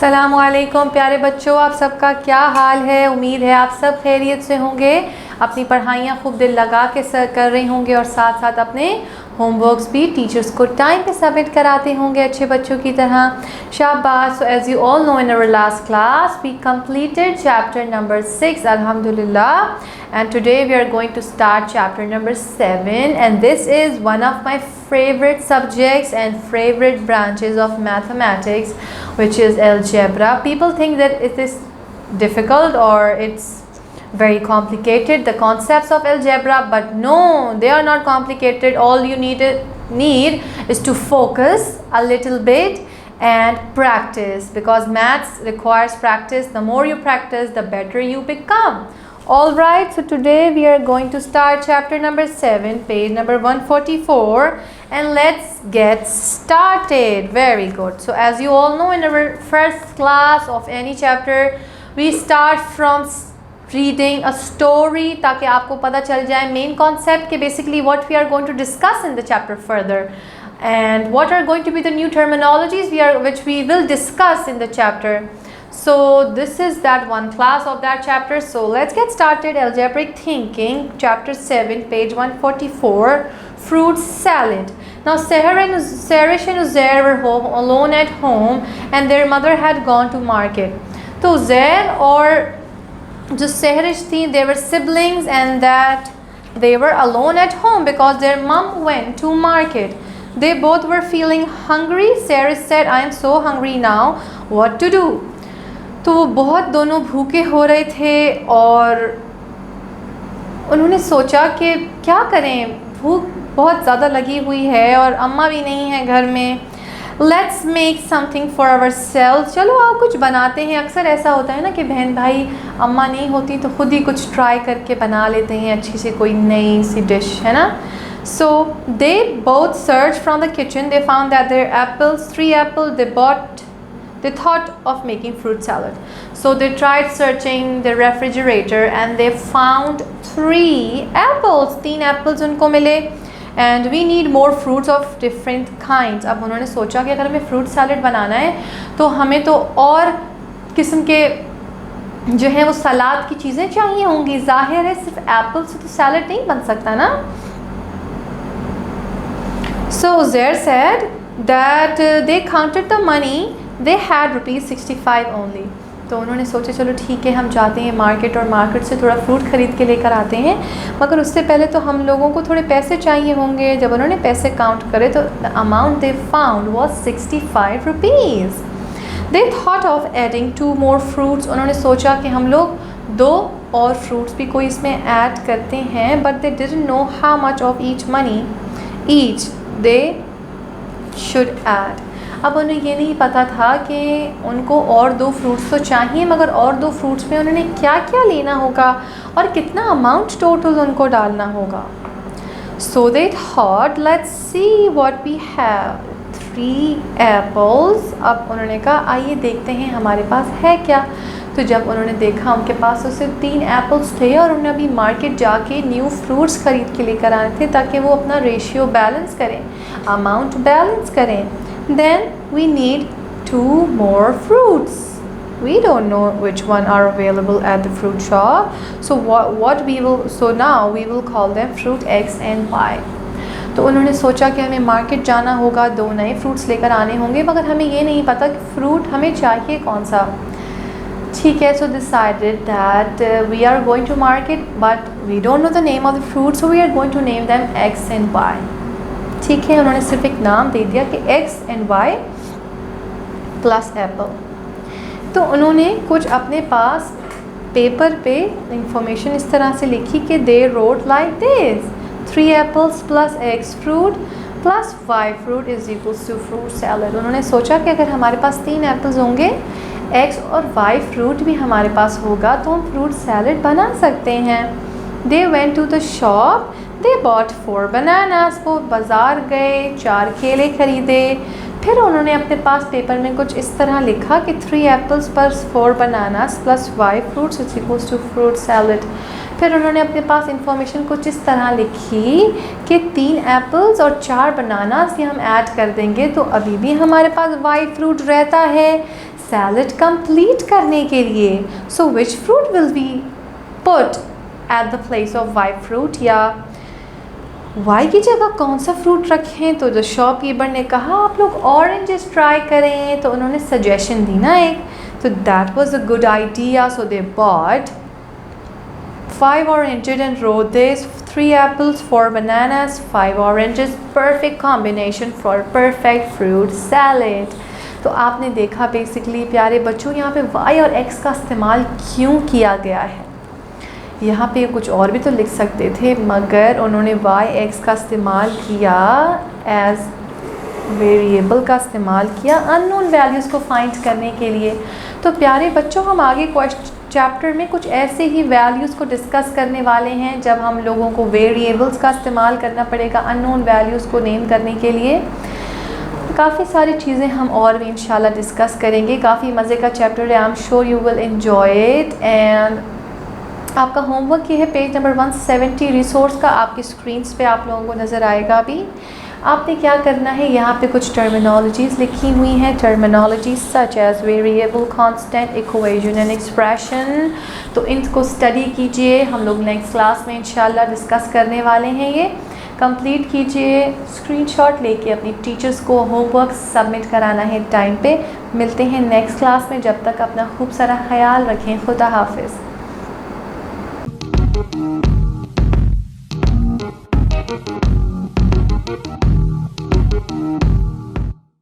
अस्सलामुअलैकुम प्यारे बच्चों, आप सबका क्या हाल है। उम्मीद है आप सब खैरियत से होंगे, अपनी पढ़ाइयाँ खूब दिल लगा के कर रहे होंगे और साथ साथ अपने होमवर्क्स भी टीचर्स को टाइम पे सबमिट कराते होंगे अच्छे बच्चों की तरह। शाबाश। So as you all know in our last class we completed chapter number 6 alhamdulillah, and today we are going to start chapter number 7, and this is one of my favorite subjects and favorite branches of mathematics, which is algebra. People think that it is difficult or it's very complicated, the concepts of algebra, but no, they are not complicated. All you need is to focus a little bit and practice, because maths requires practice. The more you practice, the better you become. All right, so today we are going to start chapter number 7, page number 144, and let's get started. Very good. So as you all know, in our first class of any chapter, we start from reading a story, ताकि आपको पता चल जाए main concept के basically what we are going to discuss in the chapter further, and what are going to be the new terminologies which we will discuss in the chapter. So this is that one class of that chapter. So let's get started. Algebraic thinking, chapter 7, page 144, fruit salad. Now Sarish and Uzair were alone at home, and their mother had gone to market. तो Uzair और जो सहरिश थी, they were siblings, and that they were alone at home because their mom went to market. They both were feeling hungry. Sarish said, I am so hungry now, what to do? तो वो बहुत दोनों भूखे हो रहे थे और उन्होंने सोचा कि क्या करें, भूख बहुत ज़्यादा लगी हुई है और अम्मा भी नहीं है घर में. Let's make something for ourselves. चलो आओ कुछ बनाते हैं. अक्सर ऐसा होता है ना कि बहन भाई अम्मा नहीं होती तो खुद ही कुछ ट्राई करके बना लेते हैं अच्छी सी कोई नई सी डिश, है ना. So they both searched from the kitchen. They found that their apples, 3 apples they thought of making fruit salad. So they tried searching the refrigerator and they found 3 apples. 3 apples उनको मिले. And we need more fruits of different kinds. अब उन्होंने सोचा कि अगर हमें fruit salad बनाना है तो हमें तो और किस्म के जो है वो सलाद की चीज़ें चाहिए होंगी. जाहिर है सिर्फ एप्पल से तो सैलड नहीं बन सकता ना. So Uzair said that they counted the money. They had ₹65 only. तो उन्होंने सोचा चलो ठीक है हम जाते हैं मार्केट और मार्केट से थोड़ा फ्रूट ख़रीद के लेकर आते हैं, मगर उससे पहले तो हम लोगों को थोड़े पैसे चाहिए होंगे. जब उन्होंने पैसे काउंट करे तो the amount they found was ₹65. They thought of adding 2 more fruits. उन्होंने सोचा कि हम लोग 2 और फ्रूट्स भी कोई इसमें ऐड करते हैं, but they didn't know how much of each money each they should add. अब उन्हें ये नहीं पता था कि उनको और 2 फ्रूट्स तो चाहिए, मगर और 2 फ्रूट्स में उन्होंने क्या क्या लेना होगा और कितना अमाउंट टोटल उनको डालना होगा. So they thought let's see what we have. 3 apples. अब उन्होंने कहा आइए देखते हैं हमारे पास है क्या. तो जब उन्होंने देखा उनके पास तो सिर्फ 3 एप्पल्स थे और उन्होंने अभी मार्केट जाके न्यू फ्रूट्स ख़रीद के लेकर आए थे ताकि वो अपना रेशियो बैलेंस करें, अमाउंट बैलेंस करें. Then we need 2 more fruits. We don't know which one are available at the fruit shop. So now we will call them fruit X and Y. तो उन्होंने सोचा कि हमें मार्केट जाना होगा, 2 नए फ्रूट्स लेकर आने होंगे, मगर हमें ये नहीं पता कि फ्रूट हमें चाहिए कौन सा. ठीक है. So decided that we are going to market but we don't know the name of the fruit, so we are going to name them X and Y. ठीक है. उन्होंने सिर्फ एक नाम दे दिया कि X and Y plus Apple. तो उन्होंने कुछ अपने पास पेपर पे इंफॉर्मेशन इस तरह से लिखी कि they wrote like this: 3 apples plus X fruit plus Y fruit is equals to fruit salad. उन्होंने सोचा कि अगर हमारे पास 3 एप्पल्स होंगे, X और Y फ्रूट भी हमारे पास होगा तो हम फ्रूट सैलड बना सकते हैं. They went to the shop. They bought 4 bananas. वो बाज़ार गए, 4 केले ख़रीदे. फिर उन्होंने अपने पास पेपर में कुछ इस तरह लिखा कि 3 apples plus 4 bananas plus Y fruits is equals to fruit salad. फिर उन्होंने अपने पास इंफॉर्मेशन कुछ इस तरह लिखी कि 3 एप्पल्स और 4 बनानास ये हम ऐड कर देंगे तो अभी भी हमारे पास वाई फ्रूट रहता है. सैलड कंप्लीट करने के लिए। So which fruit will be put at the place of Y fruit, या वाई की जगह कौन सा फ्रूट रखें। तो जो शॉपकीपर ने कहा आप लोग ऑरेंजेस ट्राई करें, तो उन्होंने सजेशन दी ना एक, तो that was a good idea. So they bought 5 oranges and wrote this, 3 apples, 4 bananas, 5 oranges, perfect combination for perfect fruit salad। तो आपने देखा बेसिकली प्यारे बच्चों यहाँ पे y और x का इस्तेमाल क्यों किया गया है। यहाँ पे कुछ और भी तो लिख सकते थे, मगर उन्होंने y x का इस्तेमाल किया, एज वेरिएबल का इस्तेमाल किया अननोन वैल्यूज़ को फाइंड करने के लिए। तो प्यारे बच्चों हम आगे चैप्टर में कुछ ऐसे ही वैल्यूज़ को डिस्कस करने वाले हैं जब हम लोगों को वेरिएबल्स का इस्तेमाल करना पड़ेगा अननोन वैल्यूज़ को नेम करने के लिए। काफ़ी सारी चीज़ें हम और भी इंशाल्लाह डिस्कस करेंगे। काफ़ी मज़े का चैप्टर है, I am sure you will enjoy it. And आपका होमवर्क ये है पेज नंबर 170 रिसोर्स का, आपकी स्क्रीन्स पे आप लोगों को नज़र आएगा। अभी आपने क्या करना है, यहाँ पे कुछ टर्मिनोलॉजीज़ लिखी हुई हैं, terminologies such as variable, constant, equation and expression. तो इनको स्टडी कीजिए, हम लोग नेक्स्ट क्लास में इंशाल्लाह डिस्कस करने वाले हैं। ये कंप्लीट कीजिए, स्क्रीनशॉट लेके अपनी टीचर्स को होमवर्क सबमिट कराना है टाइम पे। मिलते हैं नेक्स्ट क्लास में, जब तक अपना खूब सारा ख्याल रखें। खुदा हाफिज़।